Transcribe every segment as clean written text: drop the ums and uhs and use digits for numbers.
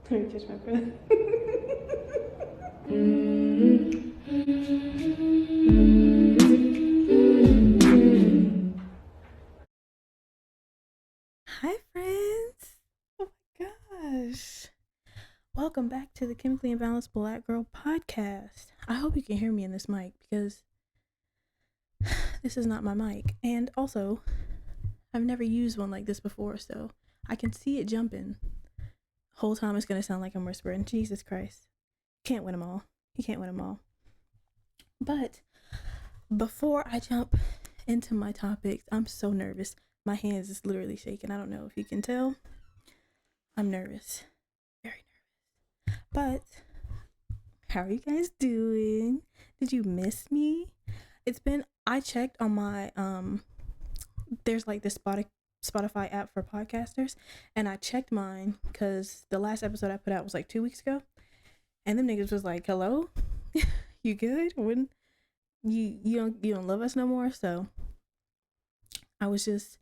Let me catch my breath. Hi, friends. Oh my gosh. Welcome back to the Chemically Imbalanced Black Girl podcast. I hope you can hear me in this mic because this is not my mic. And also, I've never used one like this before, so I can see it jumping. Whole time it's going to sound like I'm whispering. Jesus Christ. Can't win them all. You can't win them all. But before I jump into my topics, I'm so nervous. My hands is literally shaking. I don't know if you can tell. I'm nervous. Very nervous. But how are you guys doing? Did you miss me? I checked on my there's like this Spotify app for podcasters, and I checked mine because the last episode I put out was like 2 weeks ago, and them niggas was like, "Hello, you good? When you don't love us no more?" So I was just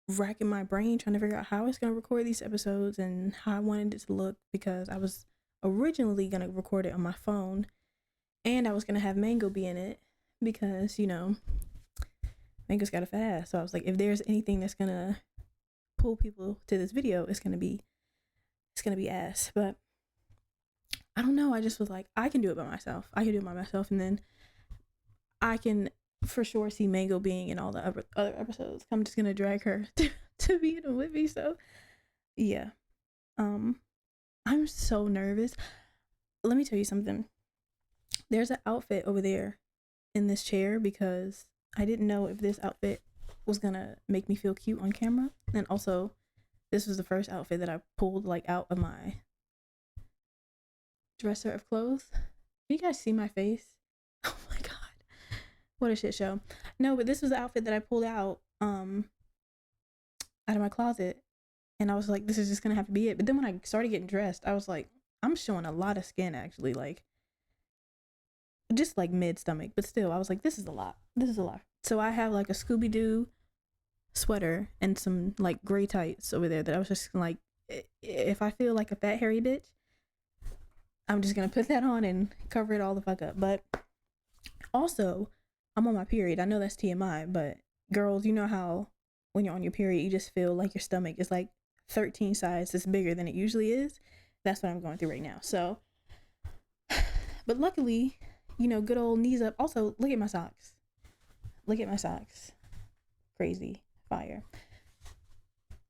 racking my brain trying to figure out how I was gonna record these episodes and how I wanted it to look, because I was originally gonna record it on my phone, and I was gonna have Mango be in it because Mango's got a fat ass. So I was like, if there's anything that's gonna pull people to this video, it's gonna be ass. But I don't know. I just was like, I can do it by myself. And then I can for sure see Mango being in all the other episodes. I'm just gonna drag her to be in it with me. So yeah, I'm so nervous. Let me tell you something. There's an outfit over there in this chair because I didn't know if this outfit was gonna make me feel cute on camera. And also, this was the first outfit that I pulled like out of my dresser of clothes. Can you guys see my face? Oh my god, what a shit show. No, but this was the outfit that I pulled out of my closet, and I was like, this is just gonna have to be it. But then when I started getting dressed, I was like, I'm showing a lot of skin actually, like just like mid stomach, but still I was like, this is a lot. So I have like a Scooby-Doo sweater and some like gray tights over there that I was just like, if I feel like a fat hairy bitch, I'm just gonna put that on and cover it all the fuck up. But also, I'm on my period. I know that's TMI, but girls, you know how when you're on your period you just feel like your stomach is like 13 sizes bigger than it usually is. That's what I'm going through right now. So but luckily, good old knees up. Also, look at my socks. Crazy fire.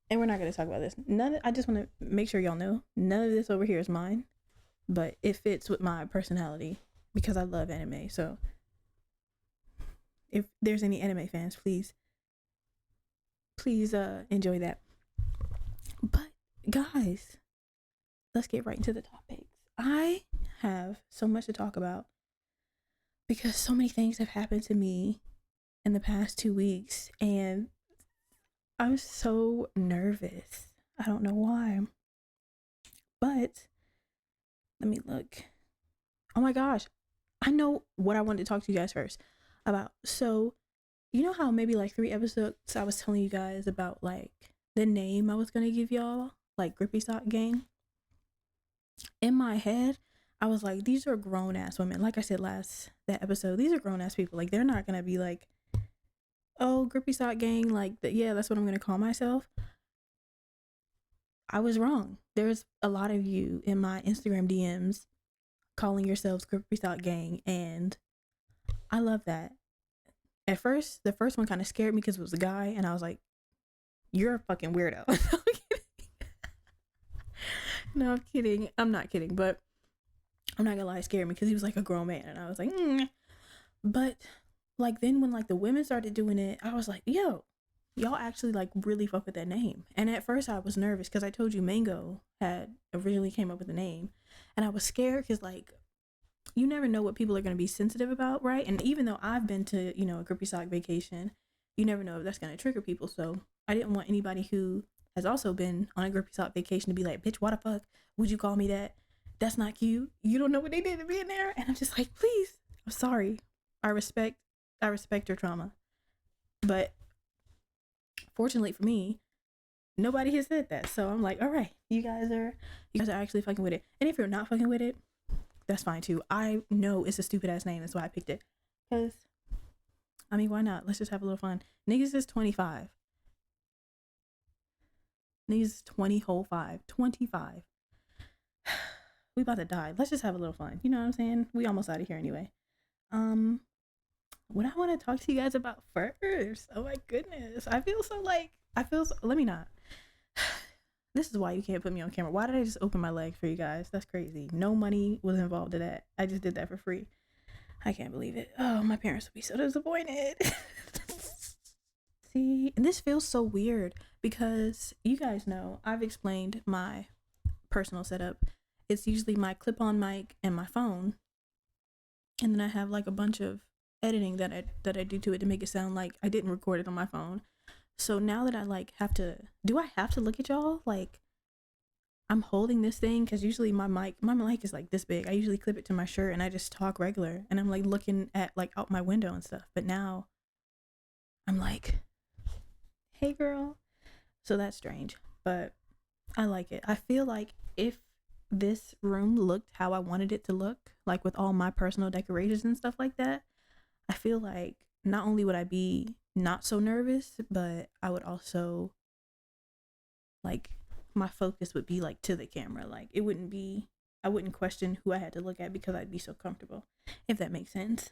And we're not going to talk about this. I just want to make sure y'all know none of this over here is mine, but it fits with my personality because I love anime. So if there's any anime fans, please enjoy that. But guys, let's get right into the topics. I have so much to talk about because so many things have happened to me in the past 2 weeks, and I'm so nervous. I don't know why. But let me look. Oh my gosh. I know what I wanted to talk to you guys first about. So, you know how maybe like 3 episodes I was telling you guys about like the name I was going to give y'all, like Grippy Sock Gang? In my head, I was like, these are grown ass women. Like I said that episode, these are grown ass people. Like, they're not going to be like, oh, Grippy Sock Gang, like, yeah, that's what I'm going to call myself. I was wrong. There's a lot of you in my Instagram DMs calling yourselves Grippy Sock Gang, and I love that. At first, the first one kind of scared me because it was a guy, and I was like, you're a fucking weirdo. No, I'm kidding. I'm not kidding, but I'm not gonna lie, it scared me because he was like a grown man, and I was like, But like then when like the women started doing it, I was like, yo, y'all actually like really fuck with that name. And at first I was nervous because I told you Mango had originally came up with the name, and I was scared because like you never know what people are going to be sensitive about, right? And even though I've been to a Grippy Sock vacation, you never know if that's going to trigger people. So I didn't want anybody who has also been on a Grippy Sock vacation to be like, bitch, why the fuck would you call me that? That's not cute. You don't know what they did to be in there. And I'm just like, please, I'm sorry. I respect your trauma. But fortunately for me, nobody has said that. So I'm like, all right, you guys are actually fucking with it. And if you're not fucking with it, that's fine too. I know it's a stupid ass name. That's why I picked it. Because, I mean, why not? Let's just have a little fun. Niggas is 25. Niggas is 20 whole 5. 25. We about to die. Let's just have a little fun. You know what I'm saying? We almost out of here anyway. What I want to talk to you guys about first. Oh my goodness. Let me not. This is why you can't put me on camera. Why did I just open my leg for you guys? That's crazy. No money was involved in that. I just did that for free. I can't believe it. Oh, my parents will be so disappointed. See, and this feels so weird because you guys know I've explained my personal setup. It's usually my clip-on mic and my phone, and then I have like a bunch of editing that I do to it to make it sound like I didn't record it on my phone. So now that I like have to, do I have to look at y'all? Like, I'm holding this thing because usually my mic is like this big. I usually clip it to my shirt and I just talk regular, and I'm like looking at like out my window and stuff. But now I'm like, hey girl. So that's strange, but I like it. I feel like if this room looked how I wanted it to look, like with all my personal decorations and stuff like that, I feel like not only would I be not so nervous, but I would also, like, my focus would be like to the camera. Like, I wouldn't question who I had to look at because I'd be so comfortable, if that makes sense.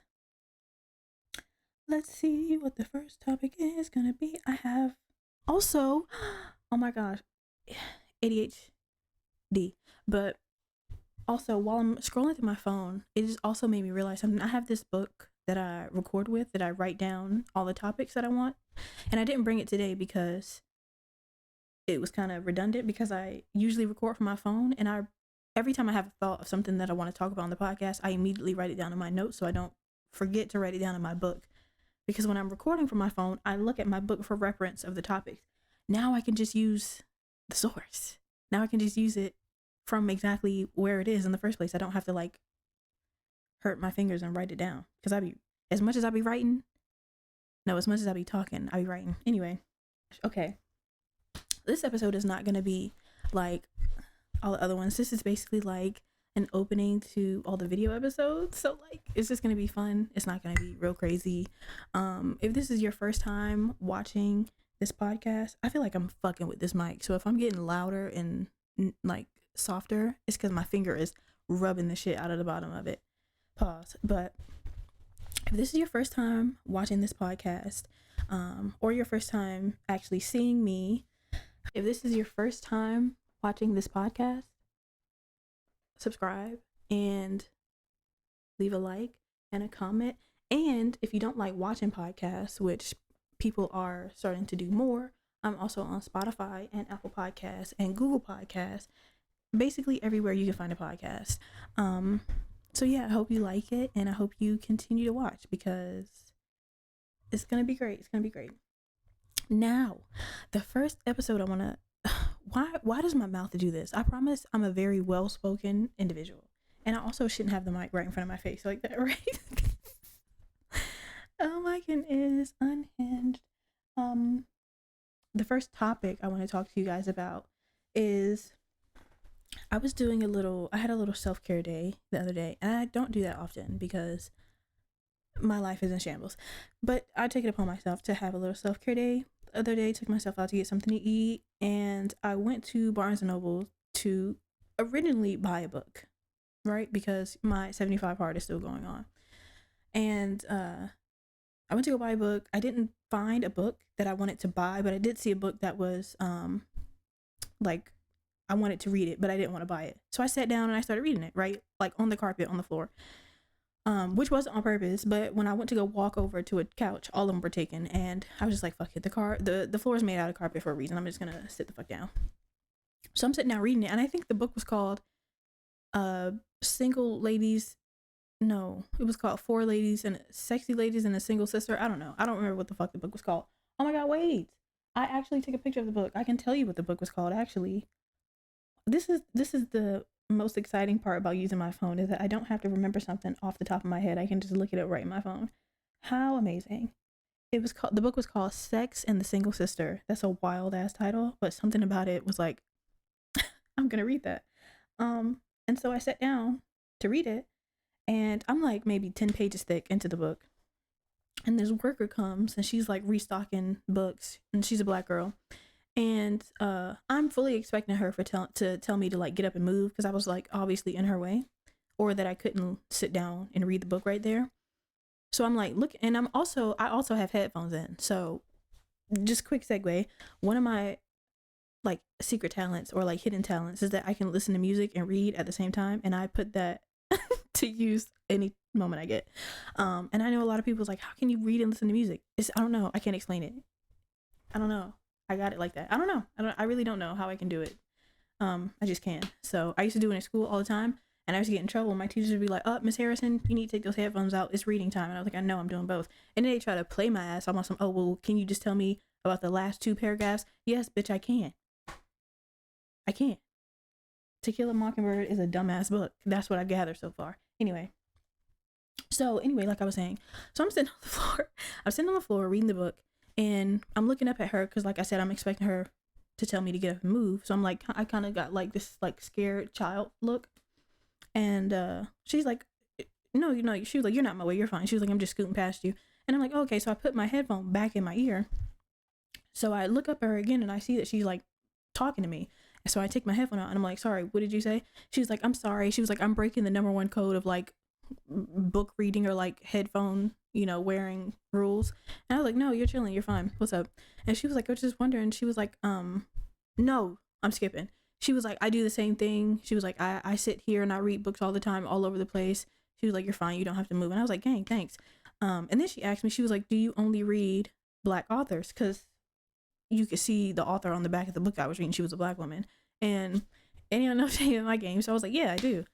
Let's see what the first topic is gonna be. I have also, oh my gosh, ADHD. But also, while I'm scrolling through my phone, it just also made me realize something. I have this book that I record with, that I write down all the topics that I want. And I didn't bring it today because it was kind of redundant, because I usually record from my phone, and every time I have a thought of something that I want to talk about on the podcast, I immediately write it down in my notes so I don't forget to write it down in my book. Because when I'm recording from my phone, I look at my book for reference of the topics. Now I can just use the source. Now I can just use it from exactly where it is in the first place. I don't have to like hurt my fingers and write it down, because as much as I be talking, I be writing. Anyway, okay. This episode is not going to be like all the other ones. This is basically like an opening to all the video episodes. So like, it's just going to be fun. It's not going to be real crazy. If this is your first time watching this podcast, I feel like I'm fucking with this mic. So if I'm getting louder and like softer, it's because my finger is rubbing the shit out of the bottom of it. Pause. But if this is your first time watching this podcast, or your first time actually seeing me, if this is your first time watching this podcast, subscribe and leave a like and a comment. And if you don't like watching podcasts, which people are starting to do more, I'm also on Spotify and Apple Podcasts and Google Podcasts, basically everywhere you can find a podcast. So yeah, I hope you like it, and I hope you continue to watch, because it's gonna be great. It's gonna be great. Now, the first episode I wanna why does my mouth do this? I promise I'm a very well-spoken individual, and I also shouldn't have the mic right in front of my face like that, right? Oh my goodness, unhinged. The first topic I want to talk to you guys about is, I had a little self-care day the other day, and I don't do that often because my life is in shambles, but I take it upon myself to have a little self-care day. The other day, took myself out to get something to eat, and I went to Barnes & Noble to originally buy a book, right? Because my 75 hard is still going on. And I went to go buy a book. I didn't find a book that I wanted to buy, but I did see a book that was like, I wanted to read it, but I didn't want to buy it. So I sat down and I started reading it, right? Like on the carpet, on the floor. Which wasn't on purpose, but when I went to go walk over to a couch, all of them were taken, and I was just like, fuck it. The floor is made out of carpet for a reason. I'm just gonna sit the fuck down. So I'm sitting down reading it, and I think the book was called Single Ladies. No, it was called Four Ladies and Sexy Ladies and a Single Sister. I don't know. I don't remember what the fuck the book was called. Oh my god, wait. I actually took a picture of the book. I can tell you what the book was called, actually. This is the most exciting part about using my phone, is that I don't have to remember something off the top of my head. I can just look it up right in my phone. How amazing. the book was called Sex and the Single Sister. That's a wild ass title, but something about it was like, I'm gonna read that. And so I sat down to read it, and I'm like maybe 10 pages thick into the book. And this worker comes and she's like restocking books, and she's a black girl. And I'm fully expecting her to tell me to like get up and move, because I was like obviously in her way, or that I couldn't sit down and read the book right there. So I'm like, look, and I also have headphones in. So just quick segue. One of my like secret talents or like hidden talents is that I can listen to music and read at the same time. And I put that to use any moment I get. And I know a lot of people's like, how can you read and listen to music? I don't know. I can't explain it. I don't know. I got it like that. I don't know. I really don't know how I can do it. I just can. So I used to do it in school all the time. And I used to get in trouble. My teachers would be like, Miss Harrison, you need to take those headphones out. It's reading time. And I was like, I know, I'm doing both. And then they try to play my ass. I'm on some, well, can you just tell me about the last 2 paragraphs? Yes, bitch, I can. I can't. To Kill a Mockingbird is a dumbass book. That's what I gathered so far. Anyway, like I was saying, so I'm sitting on the floor. I'm sitting on the floor reading the book, and I'm looking up at her because, like I said, I'm expecting her to tell me to get up and move. So I'm like, I kind of got like this like scared child look. And she's like, no, she was like, you're not in my way, you're fine. She was like, I'm just scooting past you. And I'm like, okay. So I put my headphone back in my ear. So I look up at her again, and I see that she's like talking to me. And so I take my headphone out, and I'm like, sorry, what did you say? She was like, I'm sorry. She was like, I'm breaking the #1 code of like book reading or like headphone, wearing rules. And I was like, no, you're chilling, you're fine. What's up? And she was like, I was just wondering. She was like, no, I'm skipping. She was like, I do the same thing. She was like, I sit here and I read books all the time, all over the place. She was like, you're fine, you don't have to move. And I was like, dang, thanks. And then she asked me, she was like, do you only read black authors? Because you could see the author on the back of the book I was reading. She was a black woman. And anyone know shame in my game. So I was like, yeah, I do.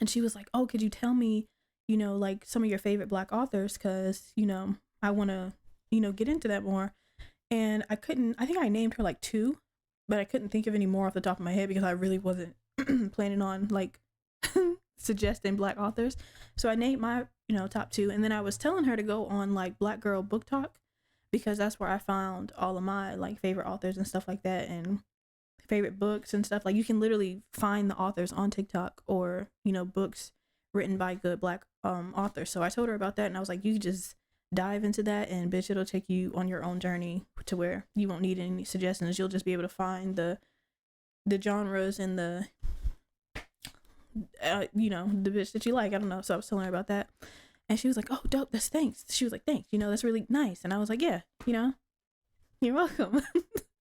And she was like, oh, could you tell me, like some of your favorite black authors? Because, I want to, get into that more. And I think I named her like 2, but I couldn't think of any more off the top of my head because I really wasn't planning on like suggesting black authors. So I named my, top 2. And then I was telling her to go on like Black Girl Book Talk, because that's where I found all of my like favorite authors and stuff like that, and favorite books and stuff. Like you can literally find the authors on TikTok, or, books written by good black authors. So I told her about that, and I was like, you just dive into that, and bitch, it'll take you on your own journey to where you won't need any suggestions. You'll just be able to find the genres and the the bitch that you like. I don't know. So I was telling her about that, and she was like, oh, dope, that's thanks. She was like, thanks, that's really nice. And I was like, yeah, you're welcome.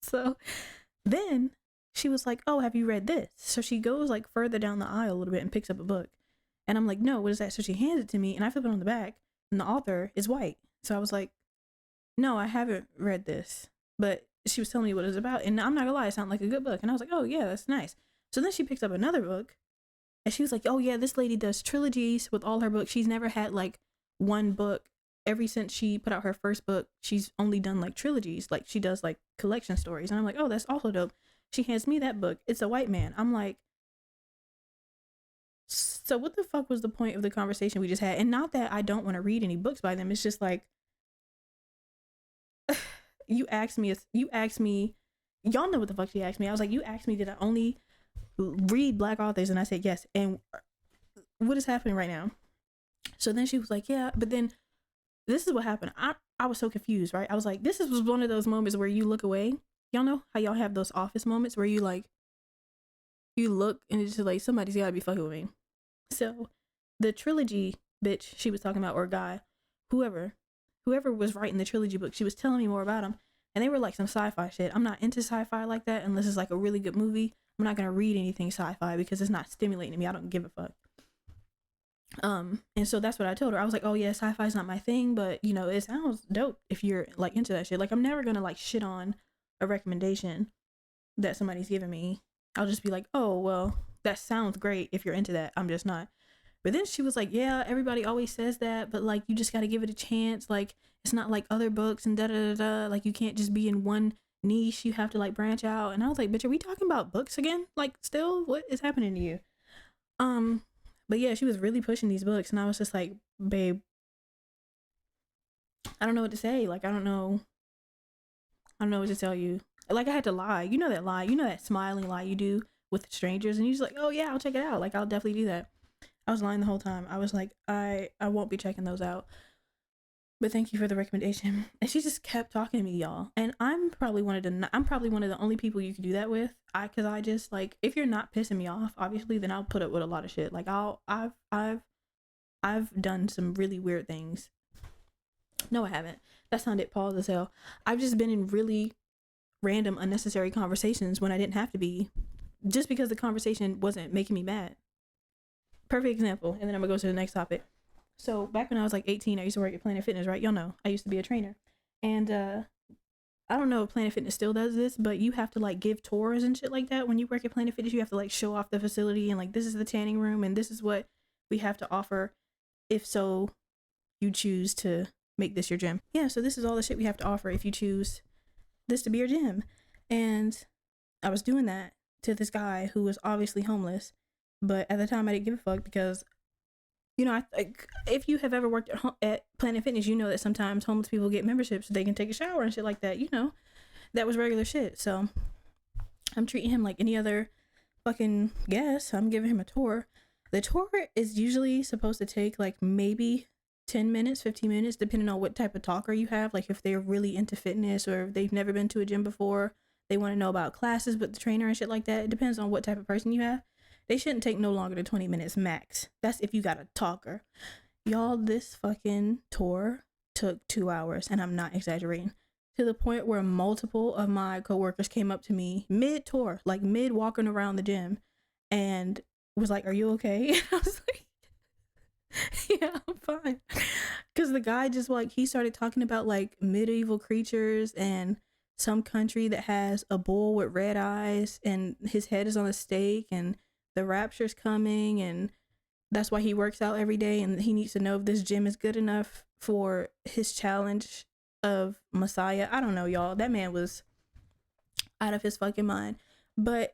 So then she was like, oh, have you read this? So she goes like further down the aisle a little bit and picks up a book, and I'm like, no, what is that? So she hands it to me, and I flip it on the back, and the author is white. So I was like, no, I haven't read this, but she was telling me what it was about, and I'm not gonna lie, it sounded like a good book. And I was like, oh yeah, that's nice. So then she picks up another book, and she was like, oh yeah, this lady does trilogies with all her books. She's never had like one book. Ever since she put out her first book, she's only done like trilogies. Like she does like collection stories. And I'm like, oh, that's also dope. She hands me that book. It's a white man. I'm like, so what the fuck was the point of the conversation we just had? And not that I don't want to read any books by them. It's just like, you asked me, y'all know what the fuck she asked me. I was like, you asked me, did I only read black authors? And I said, yes. And what is happening right now? So then she was like, yeah, but then this is what happened. I was so confused, right? I was like, this was one of those moments where you look away. Y'all know how y'all have those office moments where you like, you look and it's just like, somebody's gotta be fucking with me. So the trilogy bitch she was talking about, or guy, whoever was writing the trilogy book, she was telling me more about them, and they were like some sci-fi shit. I'm not into sci-fi like that unless it's like a really good movie. I'm not gonna read anything sci-fi because it's not stimulating me. I don't give a fuck. And so that's what I told her. I was like, oh yeah, sci-fi is not my thing, but it sounds dope if you're like into that shit. Like I'm never gonna like shit on a recommendation that somebody's giving me. I'll just be like, oh well, that sounds great if you're into that. I'm just not. But then she was like, yeah, everybody always says that, but like you just gotta give it a chance. Like it's not like other books and da da da da. Like you can't just be in one niche. You have to like branch out. And I was like, bitch, are we talking about books again? Like still, what is happening to you? But yeah, she was really pushing these books, and I was just like, babe, I don't know what to say. Like, I don't know what to tell you. Like, I had to lie. You know that lie. You know that smiling lie you do with strangers, and you're just like, oh yeah, I'll check it out. Like, I'll definitely do that. I was lying the whole time. I was like, I won't be checking those out. But thank you for the recommendation. And she just kept talking to me, y'all. And I'm probably one of the only people you can do that with. Cause I just like, if you're not pissing me off, obviously, then I'll put up with a lot of shit. Like I've done some really weird things. No, I haven't. That sounded pause as hell. I've just been in really random, unnecessary conversations when I didn't have to be, just because the conversation wasn't making me mad. Perfect example. And then I'm gonna go to the next topic. So back when I was like 18, I used to work at Planet Fitness, right? Y'all know I used to be a trainer. And I don't know if Planet Fitness still does this, but you have to like give tours and shit like that. When you work at Planet Fitness, you have to like show off the facility and like, this is the tanning room and this is what we have to offer. If so, you choose to make this your gym. Yeah, so this is all the shit we have to offer if you choose this to be your gym. And I was doing that to this guy who was obviously homeless, but at the time I didn't give a fuck because, you know, if you have ever worked at Planet Fitness, you know that sometimes homeless people get memberships so they can take a shower and shit like that. You know, that was regular shit. So I'm treating him like any other fucking guest. I'm giving him a tour. The tour is usually supposed to take like maybe 10 minutes, 15 minutes, depending on what type of talker you have. Like if they're really into fitness or if they've never been to a gym before, they want to know about classes with the trainer and shit like that. It depends on what type of person you have. They shouldn't take no longer than 20 minutes max. That's if you got a talker. Y'all, this fucking tour took 2 hours, and I'm not exaggerating. To the point where multiple of my coworkers came up to me mid-tour, like mid-walking around the gym, and was like, are you okay? And I was like, yeah, I'm fine. Because the guy just like, he started talking about like medieval creatures and some country that has a bull with red eyes and his head is on a stake and the rapture's coming and that's why he works out every day and he needs to know if this gym is good enough for his challenge of Messiah. I don't know, y'all. That man was out of his fucking mind. But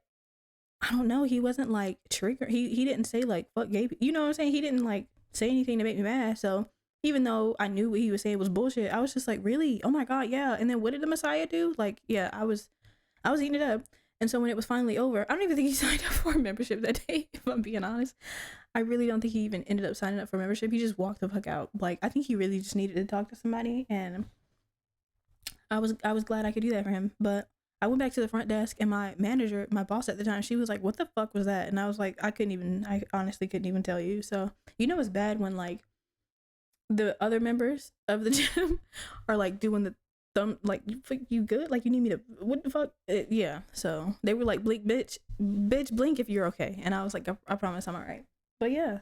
I don't know, he wasn't like triggered. He didn't say like fuck gay people. You know what I'm saying? He didn't like say anything to make me mad. So even though I knew what he was saying was bullshit, I was just like, really? Oh my god, yeah. And then what did the Messiah do? Like, yeah, I was eating it up. And so when it was finally over, I don't even think he signed up for a membership that day, if I'm being honest. I really don't think he even ended up signing up for membership. He just walked the fuck out. Like, I think he really just needed to talk to somebody, and I was glad I could do that for him. But I went back to the front desk, and my manager, my boss at the time, she was like, what the fuck was that? And I was like, I honestly couldn't even tell you. So, you know, it's bad when like the other members of the gym are like doing the thumb, like, you good? Like, you need me to, what the fuck? Yeah. So they were like, blink, bitch, blink if you're okay. And I was like, I promise I'm all right. But yeah.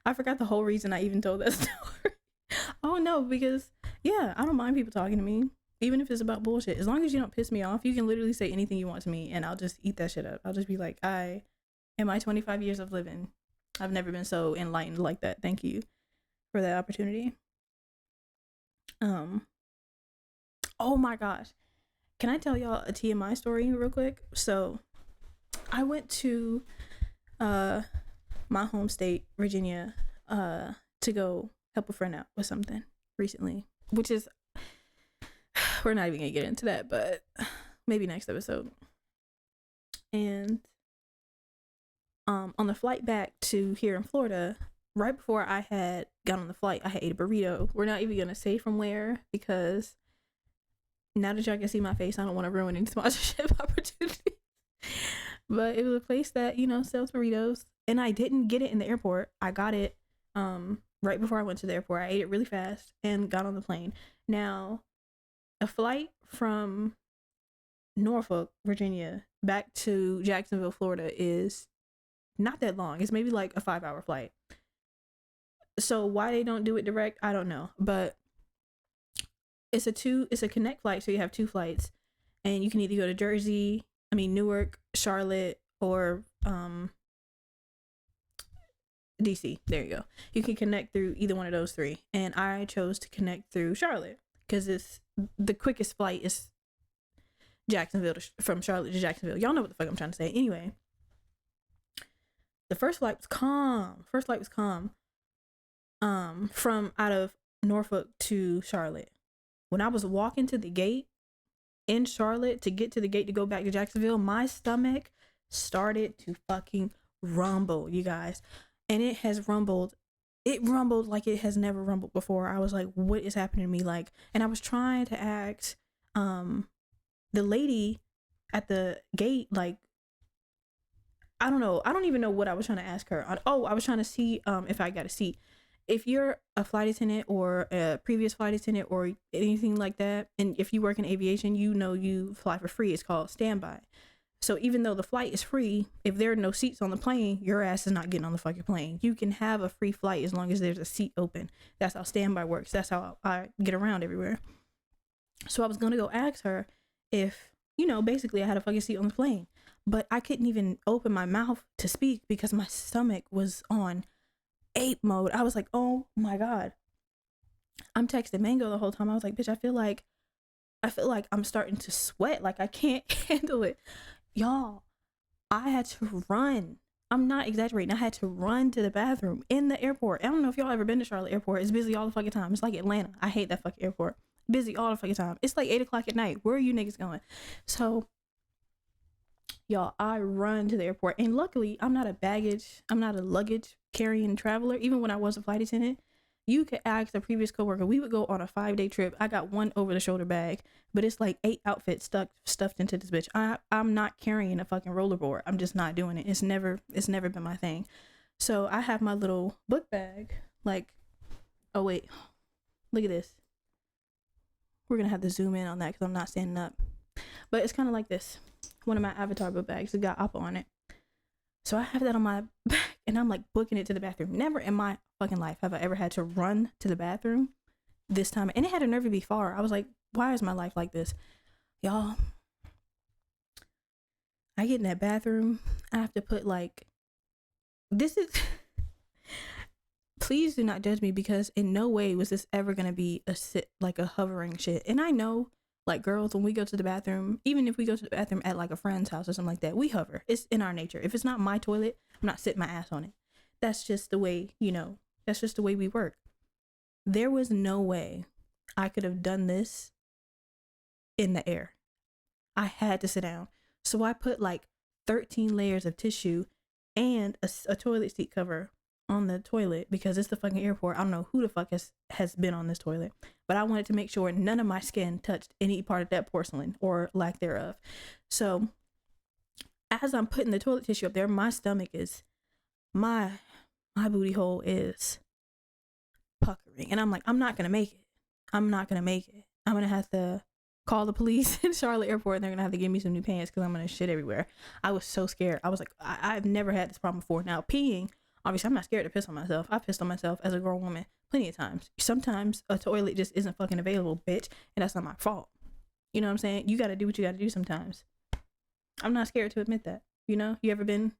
I forgot the whole reason I even told that story. Oh no, because yeah, I don't mind people talking to me, even if it's about bullshit. As long as you don't piss me off, you can literally say anything you want to me and I'll just eat that shit up. I'll just be like, in my 25 years of living, I've never been so enlightened like that. Thank you for that opportunity. Oh my gosh. Can I tell y'all a TMI story real quick? So I went to my home state, Virginia, to go help a friend out with something recently, which is, we're not even gonna get into that, but maybe next episode. And on the flight back to here in Florida, right before I had got on the flight, I had ate a burrito. We're not even gonna say from where, because now that y'all can see my face, I don't want to ruin any sponsorship opportunities. But it was a place that, you know, sells burritos, and I didn't get it in the airport. I got it right before I went to the airport. I ate it really fast and got on the plane. Now, a flight from Norfolk, Virginia, back to Jacksonville, Florida is not that long. It's maybe like a 5-hour flight. So why they don't do it direct, I don't know. But it's a connect flight, so you have 2 flights, and you can either go to Newark, Charlotte, or DC. There you go. You can connect through either one of those 3, and I chose to connect through Charlotte because it's the quickest flight is from Charlotte to Jacksonville. Y'all know what the fuck I'm trying to say. Anyway, the first flight was calm. from out of Norfolk to Charlotte. When I was walking to the gate in Charlotte to get to the gate to go back to Jacksonville, my stomach started to fucking rumble, you guys. And it has rumbled. It rumbled like it has never rumbled before. I was like, what is happening to me? Like, and I was trying to ask the lady at the gate, like, I don't know. I don't even know what I was trying to ask her. I was trying to see if I got a seat. If you're a flight attendant or a previous flight attendant or anything like that, and if you work in aviation, you know you fly for free. It's called standby. So even though the flight is free, if there are no seats on the plane, your ass is not getting on the fucking plane. You can have a free flight as long as there's a seat open. That's how standby works. That's how I get around everywhere. So I was going to go ask her if, basically I had a fucking seat on the plane. But I couldn't even open my mouth to speak because my stomach was on ape mode. I was like, oh my God. I'm texting Mango the whole time. I was like, bitch, I feel like I'm starting to sweat. Like I can't handle it. Y'all, I had to run. I'm not exaggerating. I had to run to the bathroom in the airport. I don't know if y'all ever been to Charlotte Airport. It's busy all the fucking time. It's like Atlanta. I hate that fucking airport. Busy all the fucking time. It's like 8:00 at night. Where are you niggas going? So, y'all, I run to the airport. And luckily, I'm not a luggage carrying traveler. Even when I was a flight attendant, you could ask a previous coworker. We would go on a 5-day trip. I got one over the shoulder bag, but it's like 8 outfits stuffed into this bitch. I'm not carrying a fucking rollerboard. I'm just not doing it. It's never been my thing. So I have my little book bag. Like, oh wait, look at this. We're gonna have to zoom in on that because I'm not standing up. But it's kind of like this. One of my Avatar book bags. It got Appa on it. So I have that on my back and I'm like booking it to the bathroom. Never in my fucking life have I ever had to run to the bathroom this time. And it had a nerve to be far. I was like, why is my life like this? Y'all, I get in that bathroom. I have to put this is, please do not judge me because in no way was this ever going to be a hovering shit. And I know like girls, when we go to the bathroom, even if we go to the bathroom at like a friend's house or something like that, we hover. It's in our nature. If it's not my toilet, I'm not sitting my ass on it. That's just the way, that's just the way we work. There was no way I could have done this in the air. I had to sit down. So I put like 13 layers of tissue and a toilet seat cover on the toilet because it's the fucking airport. I don't know who the fuck has been on this toilet, but I wanted to make sure none of my skin touched any part of that porcelain or lack thereof. So as I'm putting the toilet tissue up there, my stomach is, my booty hole is puckering. And I'm like, I'm not going to make it. I'm going to have to call the police in Charlotte Airport and they're going to have to give me some new pants because I'm going to shit everywhere. I was so scared. I was like, I've never had this problem before. Now, peeing, obviously, I'm not scared to piss on myself. I pissed on myself as a grown woman plenty of times. Sometimes a toilet just isn't fucking available, bitch, and that's not my fault. You know what I'm saying? You got to do what you got to do sometimes. I'm not scared to admit that. You ever been?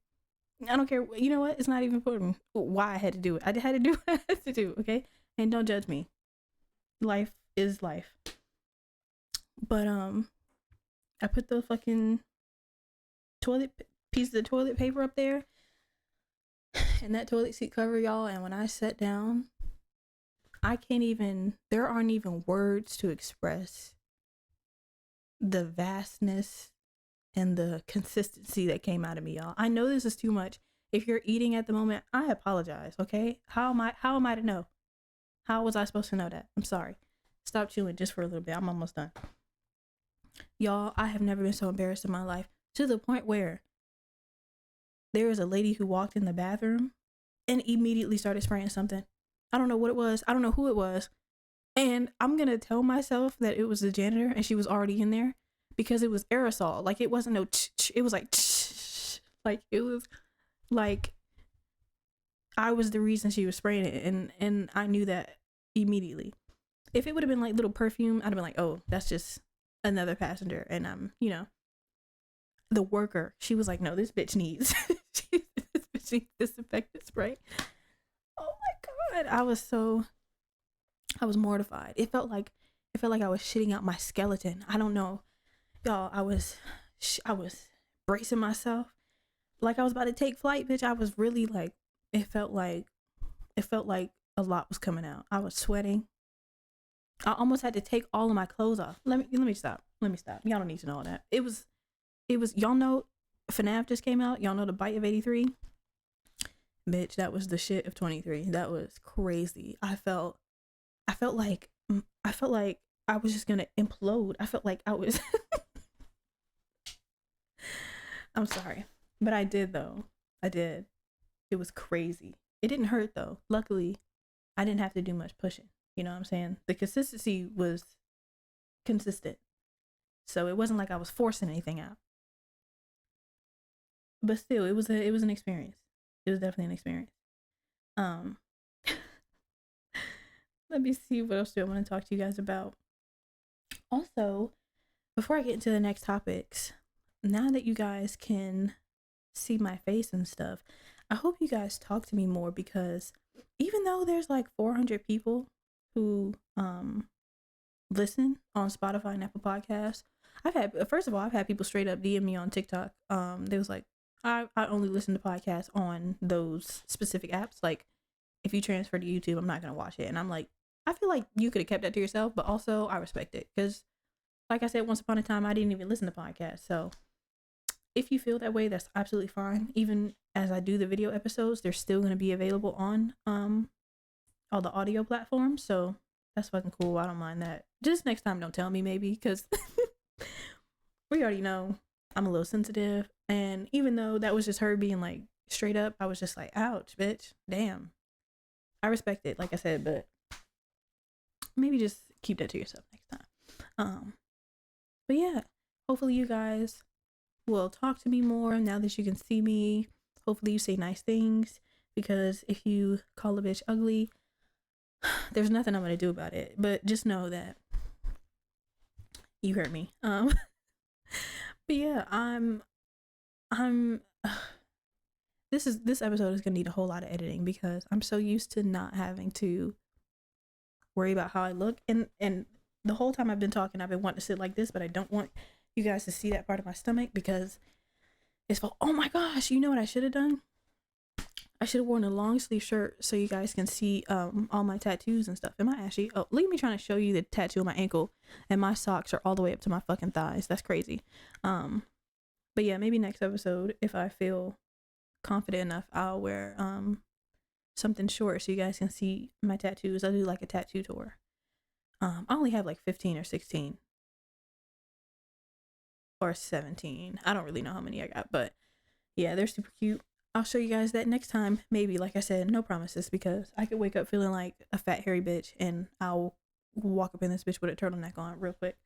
I don't care. You know what? It's not even important why I had to do it. I had to do what I had to do, okay? And don't judge me. Life is life. But, I put the fucking piece of toilet paper up there and that toilet seat cover, y'all, and when I sat down, there aren't even words to express the vastness and the consistency that came out of me, y'all. I know this is too much. If you're eating at the moment, I apologize, okay? How am I to know? How was I supposed to know that? I'm sorry. Stop chewing just for a little bit. I'm almost done. Y'all, I have never been so embarrassed in my life to the point where there was a lady who walked in the bathroom and immediately started spraying something. I don't know what it was. I don't know who it was. And I'm going to tell myself that it was the janitor and she was already in there because it was aerosol. Like it wasn't no it was like like it was like I was the reason she was spraying it and I knew that immediately. If it would have been like little perfume, I'd have been like, "Oh, that's just another passenger." And the worker, she was like, "No, this bitch needs disinfectant spray." Oh my God. I was mortified. It felt like I was shitting out my skeleton. I don't know. Y'all, I was bracing myself like I was about to take flight, bitch. I was really like, it felt like a lot was coming out. I was sweating. I almost had to take all of my clothes off. Let me stop. Y'all don't need to know all that. It was y'all know FNAF just came out. Y'all know the Bite of 83. Bitch, that was the shit of 23. That was crazy. I felt like I was just gonna implode. I felt like I was I'm sorry. But I did though. I did. It was crazy. It didn't hurt though. Luckily, I didn't have to do much pushing. You know what I'm saying? The consistency was consistent. So it wasn't like I was forcing anything out. But still, it was an experience. It was definitely an experience. Let me see what else do I want to talk to you guys about. Also, before I get into the next topics, now that you guys can see my face and stuff, I hope you guys talk to me more, because even though there's like 400 people who listen on Spotify and Apple Podcasts, I've had people straight up DM me on TikTok. They was like, I only listen to podcasts on those specific apps. Like, if you transfer to YouTube, I'm not gonna watch it. And I'm like, I feel like you could have kept that to yourself, but also I respect it, because like I said, once upon a time, I didn't even listen to podcasts. So if you feel that way, that's absolutely fine. Even as I do the video episodes, they're still going to be available on all the audio platforms. So that's fucking cool. I don't mind that. Just next time, don't tell me maybe, because we already know I'm a little sensitive. And even though that was just her being like straight up, I was just like, ouch, bitch, damn. I respect it, like I said, but maybe just keep that to yourself next time. But yeah, hopefully you guys will talk to me more now that you can see me. Hopefully you say nice things, because if you call a bitch ugly, there's nothing I'm gonna do about it. But just know that you hurt me. But yeah, this episode is gonna need a whole lot of editing, because I'm so used to not having to worry about how I look, and the whole time I've been talking, I've been wanting to sit like this, but I don't want you guys to see that part of my stomach, because it's for, oh my gosh, you know what I should have done? I should have worn a long sleeve shirt so you guys can see all my tattoos and stuff. Am I actually, oh, look at me trying to show you the tattoo on my ankle, and my socks are all the way up to my fucking thighs. That's crazy. But yeah, maybe next episode, if I feel confident enough, I'll wear something short so you guys can see my tattoos. I'll do like a tattoo tour. I only have like 15 or 16 or 17. I don't really know how many I got, but yeah, they're super cute. I'll show you guys that next time. Maybe, like I said, no promises, because I could wake up feeling like a fat hairy bitch, and I'll walk up in this bitch with a turtleneck on real quick.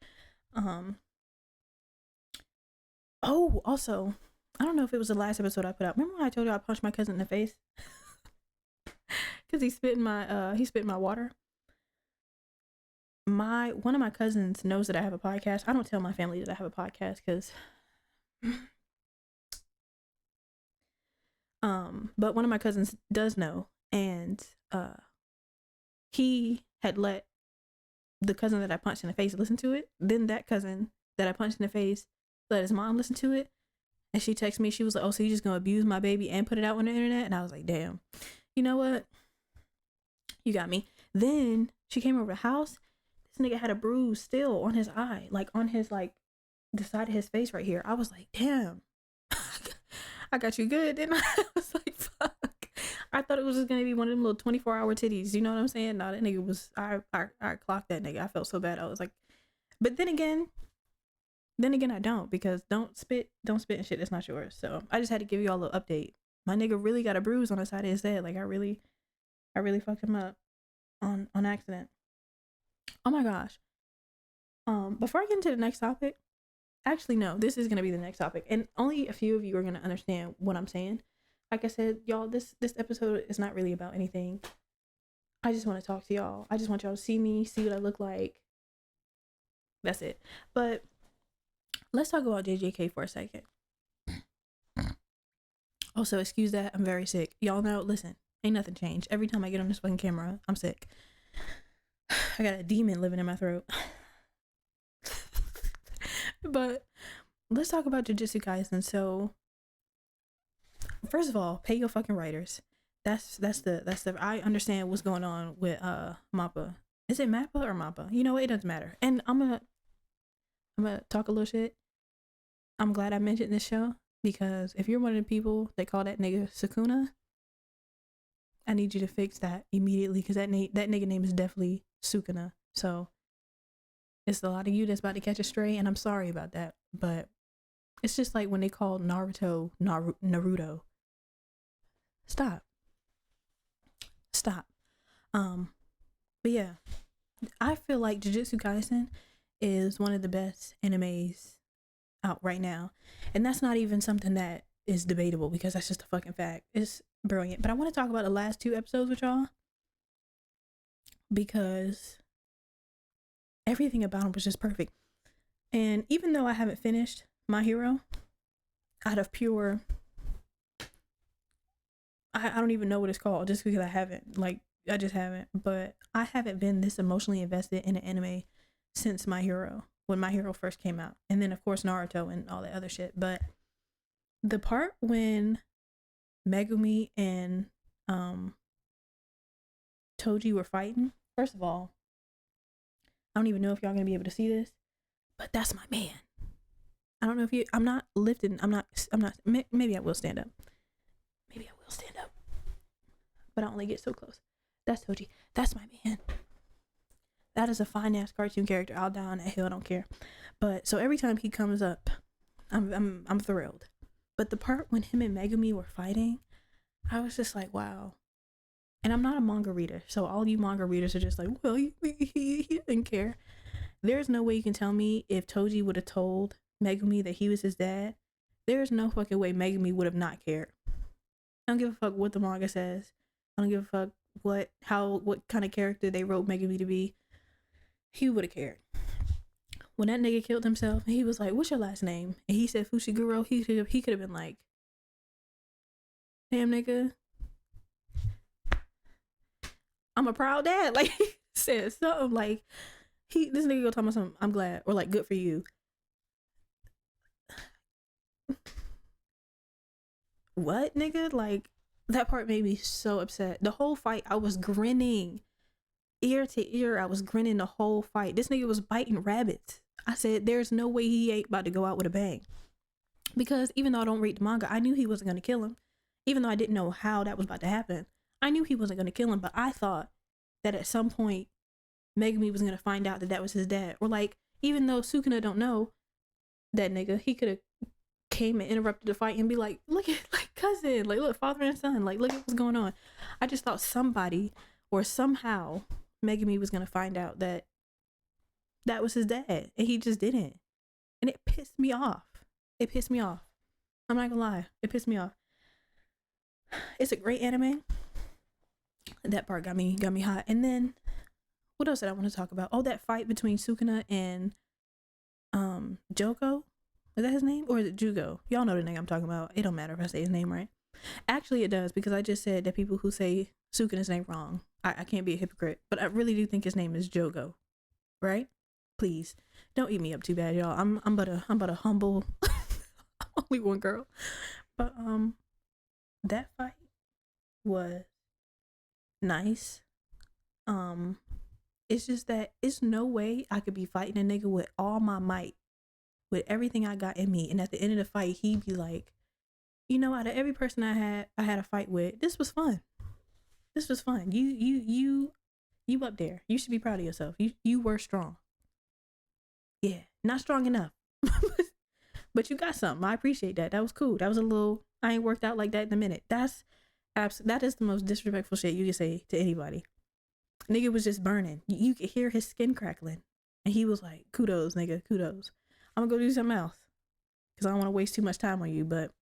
Oh, also, I don't know if it was the last episode I put out. Remember when I told you I punched my cousin in the face? Because he spit in my water. One of my cousins knows that I have a podcast. I don't tell my family that I have a podcast, because but one of my cousins does know, and he had let the cousin that I punched in the face listen to it. Then that cousin that I punched in the face let his mom listen to it, and she texted me. She was like, oh, so you just gonna abuse my baby and put it out on the internet? And I was like, damn, you know what, you got me. Then she came over the house. This nigga had a bruise still on his eye, like on his, like, the side of his face right here. I was like, damn, I got you good. And I was like, fuck. I thought it was just gonna be one of them little 24-hour titties. You know what I'm saying? No, that nigga was, I clocked that nigga. I felt so bad. I was like, but then again, I don't, because don't spit and shit that's not yours. So I just had to give you all a little update. My nigga really got a bruise on the side of his head. Like, I really fucked him up on accident. Oh my gosh. Before I get into the next topic, actually no, this is gonna be the next topic, and only a few of you are gonna understand what I'm saying. Like I said, y'all, this episode is not really about anything. I just want to talk to y'all. I just want y'all to see me, see what I look like. That's it. But let's talk about JJK for a second. Also, excuse that, I'm very sick. Y'all know, listen, ain't nothing changed. Every time I get on this fucking camera, I'm sick. I got a demon living in my throat. But let's talk about Jujutsu Kaisen. So, first of all, pay your fucking writers. That's the I understand what's going on with Mappa. Is it Mappa or Mappa? You know what? It doesn't matter. And I'm gonna talk a little shit. I'm glad I mentioned this show because if you're one of the people that call that nigga Sukuna, I need you to fix that immediately because that nigga name is definitely Sukuna. So it's a lot of you that's about to catch a stray, and I'm sorry about that. But it's just like when they call Naruto Naruto. Stop. But yeah, I feel like Jujutsu Kaisen is one of the best animes out right now, and that's not even something that is debatable because that's just a fucking fact. It's brilliant. But I want to talk about the last 2 episodes with y'all because everything about them was just perfect. And even though I haven't finished My Hero, out of pure, I don't even know what it's called just because I haven't. Like, I just haven't. But I haven't been this emotionally invested in an anime since My Hero, when My Hero first came out. And then, of course, Naruto and all that other shit. But the part when Megumi and Toji were fighting, first of all, I don't even know if y'all gonna be able to see this, but that's my man. I don't know if you, I'm not, maybe I will stand up. Maybe I will stand up. But I only get so close. That's Toji. That's my man. That is a fine ass cartoon character. I'll die on that hill, I don't care. But so every time he comes up, I'm thrilled. But the part when him and Megumi were fighting, I was just like, wow. And I'm not a manga reader, so all you manga readers are just like, well, he didn't care. There's no way you can tell me if Toji would have told Megumi that he was his dad. There's no fucking way Megumi would have not cared. I don't give a fuck what the manga says. I don't give a fuck what kind of character they wrote Megumi to be. He would have cared. When that nigga killed himself, he was like, what's your last name? And he said Fushiguro. He could have been like, damn nigga, I'm a proud dad. Like, he said something like, this nigga go talk about something, I'm glad, or like, good for you. What, nigga? Like, that part made me so upset. The whole fight, I was grinning. Ear to ear, I was grinning the whole fight. This nigga was biting rabbits. I said, there's no way he ain't about to go out with a bang. Because even though I don't read the manga, I knew he wasn't going to kill him. Even though I didn't know how that was about to happen. I knew he wasn't going to kill him, but I thought that at some point, Megumi was going to find out that that was his dad. Or like, even though Sukuna don't know that nigga, he could have came and interrupted the fight and be like, look at, like, cousin, like, look, father and son, like, look at what's going on. I just thought somebody or somehow Megumi was going to find out that that was his dad, and he just didn't. And it pissed me off. It pissed me off. I'm not gonna lie. It pissed me off. It's a great anime. That part got me hot. And then, what else did I want to talk about? Oh, that fight between Sukuna and Joko. Is that his name? Or is it Jugo? Y'all know the name I'm talking about. It don't matter if I say his name right. Actually, it does, because I just said that people who say Sukuna's name wrong, I can't be a hypocrite. But I really do think his name is Jogo. Right? Please. Don't eat me up too bad, y'all. I'm but a humble only one girl. But that fight was nice. It's just that it's no way I could be fighting a nigga with all my might, with everything I got in me, and at the end of the fight he'd be like, you know, out of every person I had a fight with, this was fun. This was fun. You up there. You should be proud of yourself. You were strong. Yeah, not strong enough. But you got something. I appreciate that. That was cool. That was a little, I ain't worked out like that in a minute. That is the most disrespectful shit you can say to anybody. Nigga was just burning. You could hear his skin crackling. And he was like, kudos, nigga, kudos. I'm gonna go do something else, because I don't want to waste too much time on you. But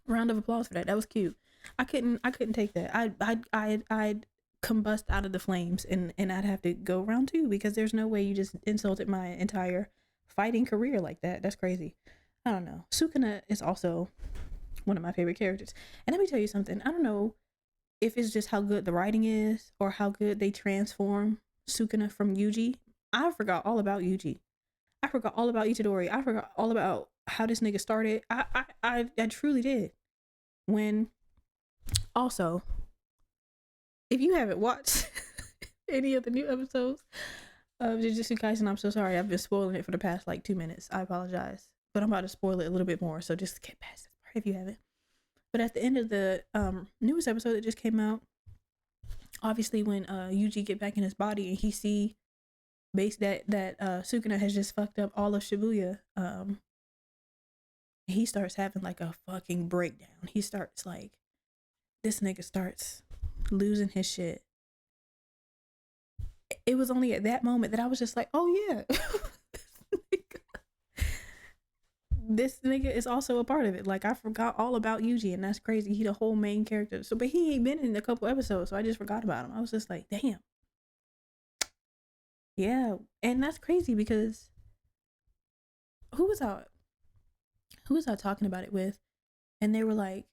round of applause for that. That was cute. I couldn't take that. I'd combust out of the flames, and I'd have to go round 2, because there's no way you just insulted my entire fighting career like that. That's crazy. I don't know. Sukuna is also one of my favorite characters. And let me tell you something. I don't know if it's just how good the writing is or how good they transform Sukuna from Yuji. I forgot all about Yuji. I forgot all about Itadori. I forgot all about how this nigga started. I truly did. When Also, if you haven't watched any of the new episodes of Jujutsu Kaisen, I'm so sorry. I've been spoiling it for the past like 2 minutes. I apologize, but I'm about to spoil it a little bit more. So just get past this part if you haven't. But at the end of the newest episode that just came out, obviously when Yuji get back in his body and he see that Sukuna has just fucked up all of Shibuya, he starts having like a fucking breakdown. He starts like, this nigga starts losing his shit. It was only at that moment that I was just like, oh yeah, this nigga is also a part of it. Like, I forgot all about Yuji, and that's crazy. He the whole main character. So, but he ain't been in a couple episodes, so I just forgot about him. I was just like, damn. Yeah, and that's crazy because who was I talking about it with? And they were like,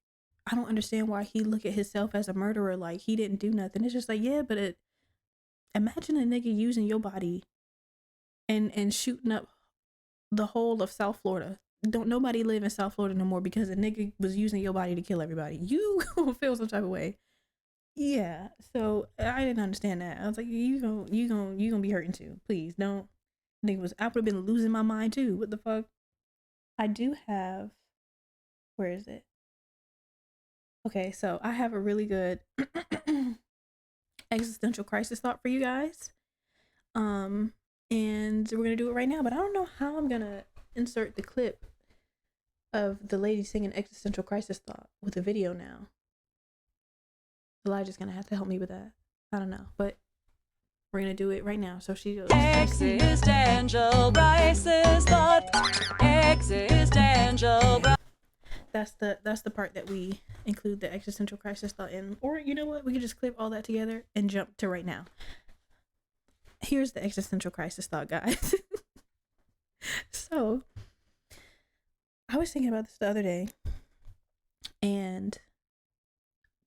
I don't understand why he look at himself as a murderer, like he didn't do nothing. It's just like, yeah, but imagine a nigga using your body and shooting up the whole of South Florida. Don't nobody live in South Florida no more because a nigga was using your body to kill everybody. You gonna feel some type of way. Yeah. So I didn't understand that. I was like, you gonna be hurting too. Please don't. Nigga I would have been losing my mind too. What the fuck? I do have, where is it? Okay, so I have a really good existential crisis thought for you guys. And we're gonna do it right now, but I don't know how I'm gonna insert the clip of the lady singing existential crisis thought with the video now. Elijah's gonna have to help me with that. I don't know, but we're gonna do it right now. So she goes, existential crisis thought, existential. That's the part that we include the existential crisis thought in. Or you know what? We could just clip all that together and jump to right now. Here's the existential crisis thought, guys. So I was thinking about this the other day, and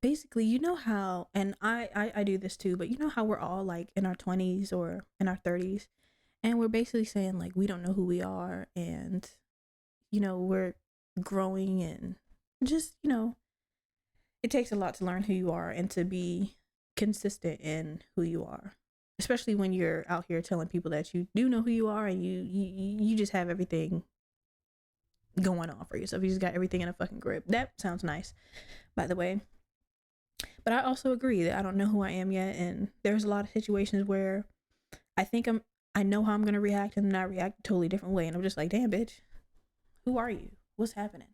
basically, you know how, and I do this too, but you know how we're all like in our 20s or in our 30s, and we're basically saying like we don't know who we are, and you know, we're growing, and just, you know, it takes a lot to learn who you are and to be consistent in who you are, especially when you're out here telling people that you do know who you are and you just have everything going on for yourself. You just got everything in a fucking grip. That sounds nice, by the way. But I also agree that I don't know who I am yet, and there's a lot of situations where I know how I'm gonna react, and then I react a totally different way, and I'm just like, damn, bitch, who are you? What's happening?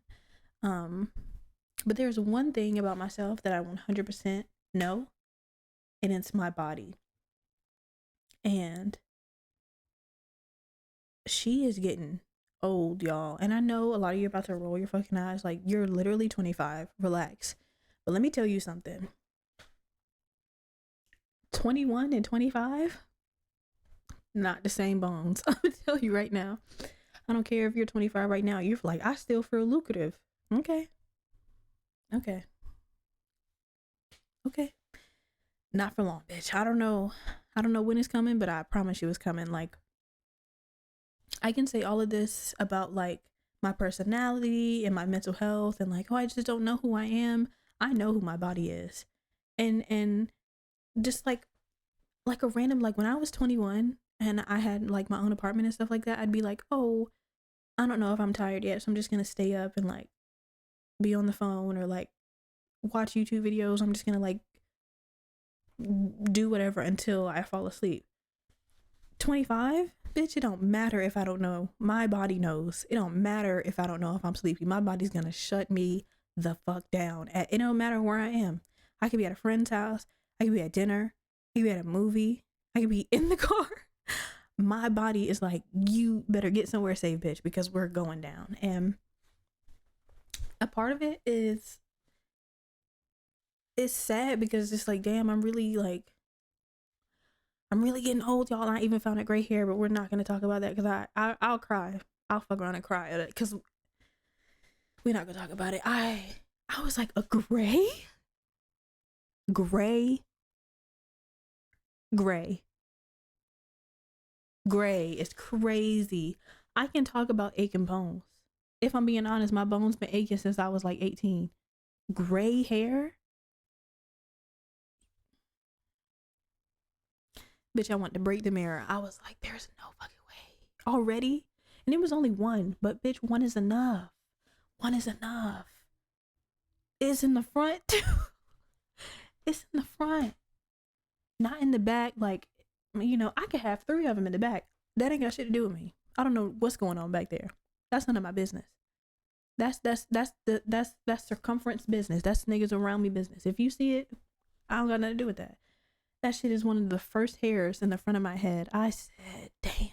But there's one thing about myself that I 100% know, and it's my body. And she is getting old, y'all. And I know a lot of you are about to roll your fucking eyes like, you're literally 25. Relax. But let me tell you something. 21 and 25, not the same bones. I'm gonna tell you right now. I don't care if you're 25 right now. You're like, I still feel lucrative. Okay. Not for long, bitch. I don't know when it's coming, but I promise you it's coming. Like, I can say all of this about like my personality and my mental health and like, oh, I just don't know who I am. I know who my body is. And just like a random, like when I was 21 and I had like my own apartment and stuff like that, I'd be like, oh, I don't know if I'm tired yet, so I'm just gonna stay up and like be on the phone or like watch YouTube videos. I'm just gonna like do whatever until I fall asleep. 25, bitch, it don't matter if I don't know. My body knows. It don't matter if I don't know if I'm sleepy. My body's gonna shut me the fuck down. It don't matter where I am. I could be at a friend's house. I could be at dinner. I could be at a movie. I could be in the car. My body is like, you better get somewhere safe, bitch, because we're going down. And a part of it is, it's sad because it's like, damn, I'm really getting old, y'all. I even found a gray hair, but we're not going to talk about that because I'll cry. I'll fuck around and cry because we're not going to talk about it. I was like, a gray. Gray is crazy. I can talk about aching bones. If I'm being honest, my bones been aching since I was like 18. Gray hair? Bitch, I want to break the mirror. I was like, there's no fucking way. Already? And it was only one, but bitch, one is enough. One is enough. It's in the front too. It's in the front. Not in the back. Like, I could have 3 of them in the back. That ain't got shit to do with me. I don't know what's going on back there. That's none of my business. That's circumference business. That's niggas around me business. If you see it, I don't got nothing to do with that. That shit is one of the first hairs in the front of my head. I said, damn.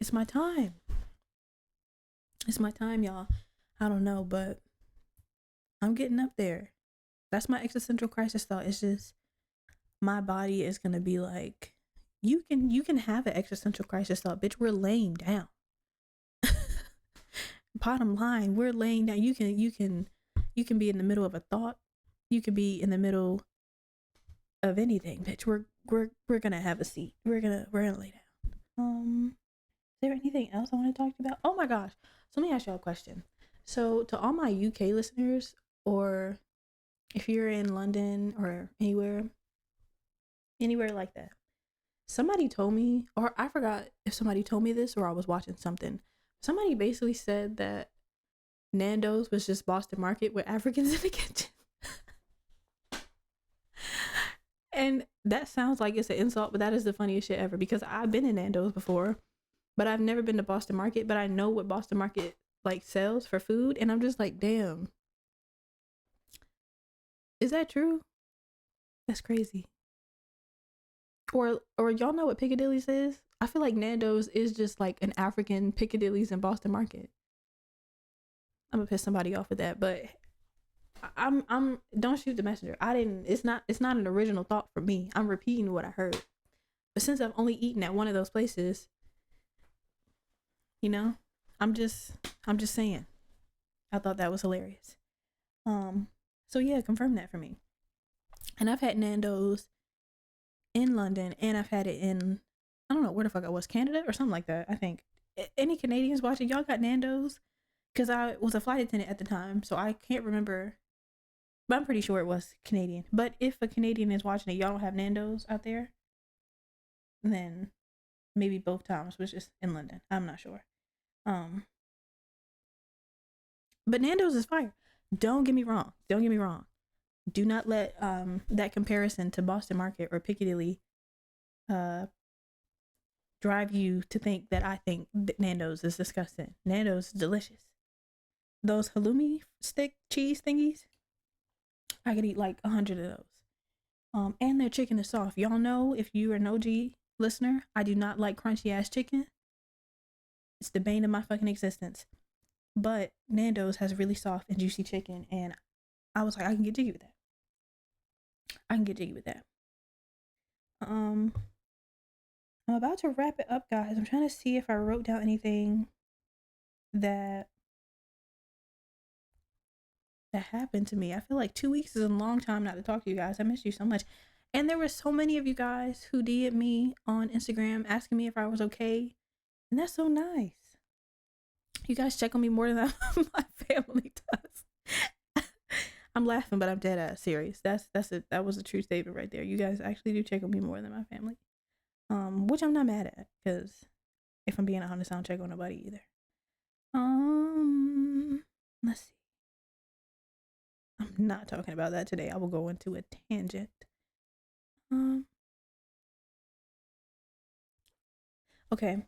It's my time. It's my time, y'all. I don't know, but I'm getting up there. That's my existential crisis thought. It's just my body is gonna be like, you can have an existential crisis thought, bitch. We're laying down. Bottom line, we're laying down. You can be in the middle of a thought. You can be in the middle of anything, bitch. We're gonna have a seat. We're gonna lay down. Is there anything else I want to talk about? Oh my gosh. So let me ask y'all a question. So to all my UK listeners, or if you're in London or anywhere like that, somebody told me, or I forgot if somebody told me this or I was watching something. Somebody basically said that Nando's was just Boston Market with Africans in the kitchen. And that sounds like it's an insult, but that is the funniest shit ever, because I've been in Nando's before, but I've never been to Boston Market, but I know what Boston Market like sells for food, and I'm just like, damn. Is that true? That's crazy. Or y'all know what Piccadilly's is? I feel like Nando's is just like an African Piccadilly's in Boston Market. I'm gonna piss somebody off with that, but I'm don't shoot the messenger. It's not an original thought for me. I'm repeating what I heard. But since I've only eaten at one of those places, I'm just saying. I thought that was hilarious. So yeah, confirm that for me. And I've had Nando's in London, and I've had it in, I don't know where the fuck I was, Canada or something like that, I think. Any Canadians watching, y'all got Nando's? Because I was a flight attendant at the time, so I can't remember, but I'm pretty sure it was Canadian. But if a Canadian is watching it, y'all don't have Nando's out there, then maybe both times was just in London. I'm not sure. But Nando's is fire. Don't get me wrong. Do not let that comparison to Boston Market or Piccadilly drive you to think that I think that Nando's is disgusting. Nando's is delicious. Those halloumi stick cheese thingies, I could eat like 100 of those. And their chicken is soft. Y'all know, if you're an OG listener, I do not like crunchy ass chicken. It's the bane of my fucking existence. But Nando's has really soft and juicy chicken, and I was like, I can get jiggy with that. I'm about to wrap it up, guys. I'm trying to see if I wrote down anything that happened to me. I feel like 2 weeks is a long time not to talk to you guys. I miss you so much. And there were so many of you guys who DM'd me on Instagram asking me if I was okay. And that's so nice. You guys check on me more than my family does. I'm laughing, but I'm dead ass serious. That was a true statement right there. You guys actually do check on me more than my family. Which I'm not mad at, because if I'm being honest, I don't check on nobody either. Let's see. I'm not talking about that today. I will go into a tangent. Okay.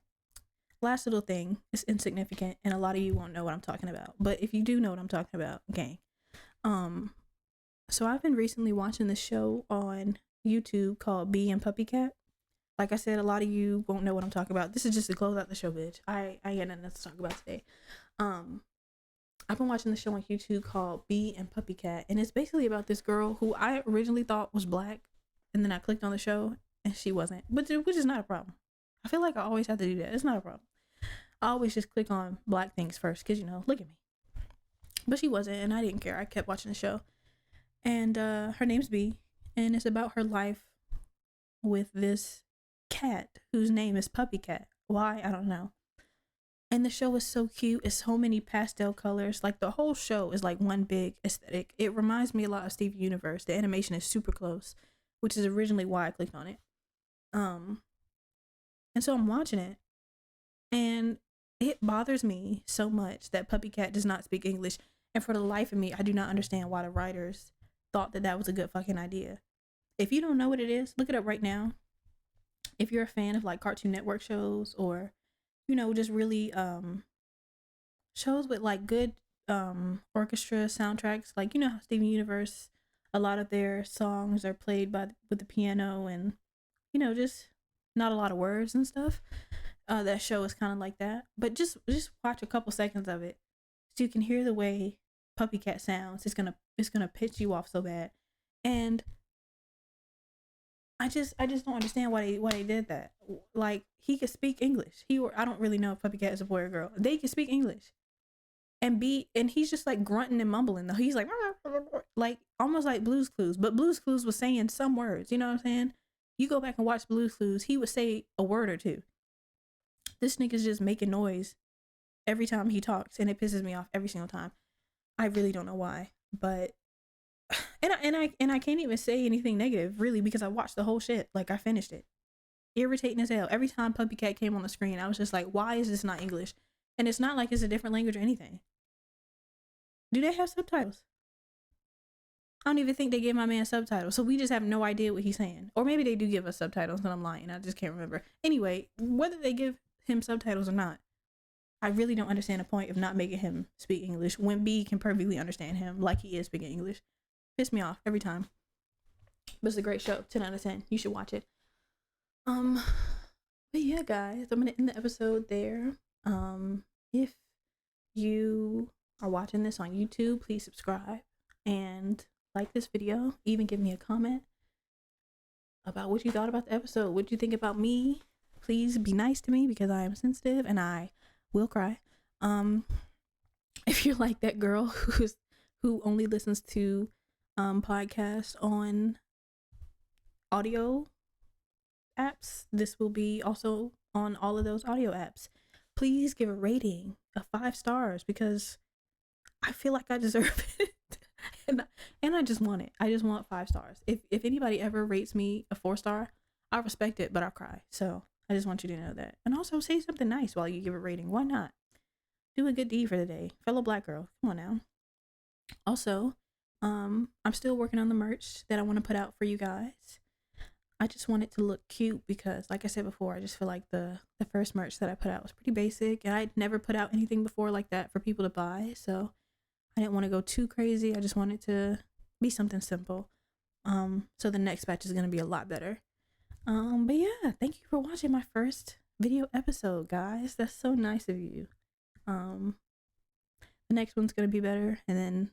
Last little thing is insignificant, and a lot of you won't know what I'm talking about. But if you do know what I'm talking about, gang. So I've been recently watching this show on YouTube called Bee and Puppy Cat. Like I said, a lot of you won't know what I'm talking about. This is just to close out the show, bitch. I ain't got nothing else to talk about today. I've been watching the show on YouTube called Bee and Puppy Cat, and it's basically about this girl who I originally thought was black, and then I clicked on the show and she wasn't, which is not a problem. I feel like I always have to do that. It's not a problem. I always just click on black things first, because look at me. But she wasn't, and I didn't care. I kept watching the show. And her name's Bee, and it's about her life with this cat whose name is Puppy Cat. Why? I don't know. And the show is so cute. It's so many pastel colors. Like, the whole show is like one big aesthetic. It reminds me a lot of Steven Universe. The animation is super close, which is originally why I clicked on it. And so I'm watching it, and it bothers me so much that Puppy Cat does not speak English. And for the life of me, I do not understand why the writers thought that that was a good fucking idea. If you don't know what it is, look it up right now. If you're a fan of like Cartoon Network shows, or, you know, just really shows with like good orchestra soundtracks, like, you know how Steven Universe, a lot of their songs are played with the piano, and, you know, just not a lot of words and stuff. That show is kind of like that. But just watch a couple seconds of it so you can hear the way Puppy Cat sounds. It's gonna piss you off so bad. And I just don't understand why they did that. Like, he could speak English. I don't really know if Puppy Cat is a boy or girl. They can speak English. And he's just like grunting and mumbling though. He's like almost like Blue's Clues. But Blue's Clues was saying some words, you know what I'm saying? You go back and watch Blue's Clues, he would say a word or two. This nigga's just making noise every time he talks, and it pisses me off every single time. I really don't know why, but and I can't even say anything negative really, because I watched the whole shit. Like, I finished it. Irritating as hell. Every time Puppy Cat came on the screen, I was just like, why is this not English? And it's not like it's a different language or anything. Do they have subtitles? I don't even think they give my man subtitles, so we just have no idea what he's saying. Or maybe they do give us subtitles and I'm lying. I just can't remember. Anyway, whether they give him subtitles or not, I really don't understand the point of not making him speak English when B can perfectly understand him like he is speaking English. Piss me off every time. But it's a great show. 10 out of 10. You should watch it. But yeah, guys, I'm gonna end the episode there. If you are watching this on YouTube, please subscribe and like this video. Even give me a comment about what you thought about the episode. What you think about me? Please be nice to me, because I am sensitive and I will cry. If you're like that girl who only listens to podcasts on audio apps, this will be also on all of those audio apps. Please give a rating of 5 stars, because I feel like I deserve it. and I just want it. I just want 5 stars. If anybody ever rates me a 4-star, I respect it, but I'll cry. So I just want you to know that. And also say something nice while you give a rating. Why not? Do a good deed for the day. Fellow black girl. Come on now. Also, I'm still working on the merch that I want to put out for you guys. I just want it to look cute, because like I said before, I just feel like the first merch that I put out was pretty basic, and I'd never put out anything before like that for people to buy. So I didn't want to go too crazy. I just wanted to be something simple. So the next batch is going to be a lot better. But yeah, thank you for watching my first video episode, guys. That's so nice of you. The next one's going to be better, and then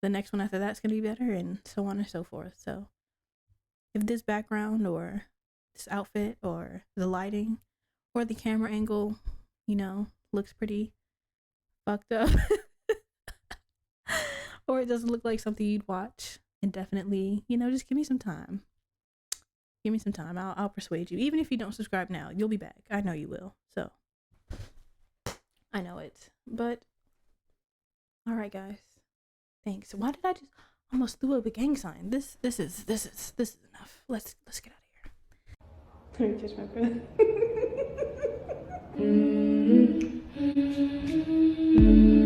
the next one after that's going to be better, and so on and so forth. So if this background or this outfit or the lighting or the camera angle, you know, looks pretty fucked up, or it doesn't look like something you'd watch, and definitely, you know, just give me some time. Give me some time. I'll persuade you. Even if you don't subscribe now, you'll be back. I know you will. So I know it. But all right, guys. Thanks. Why did I just almost threw up a gang sign? This is enough. Let's get out of here. Let me catch my breath.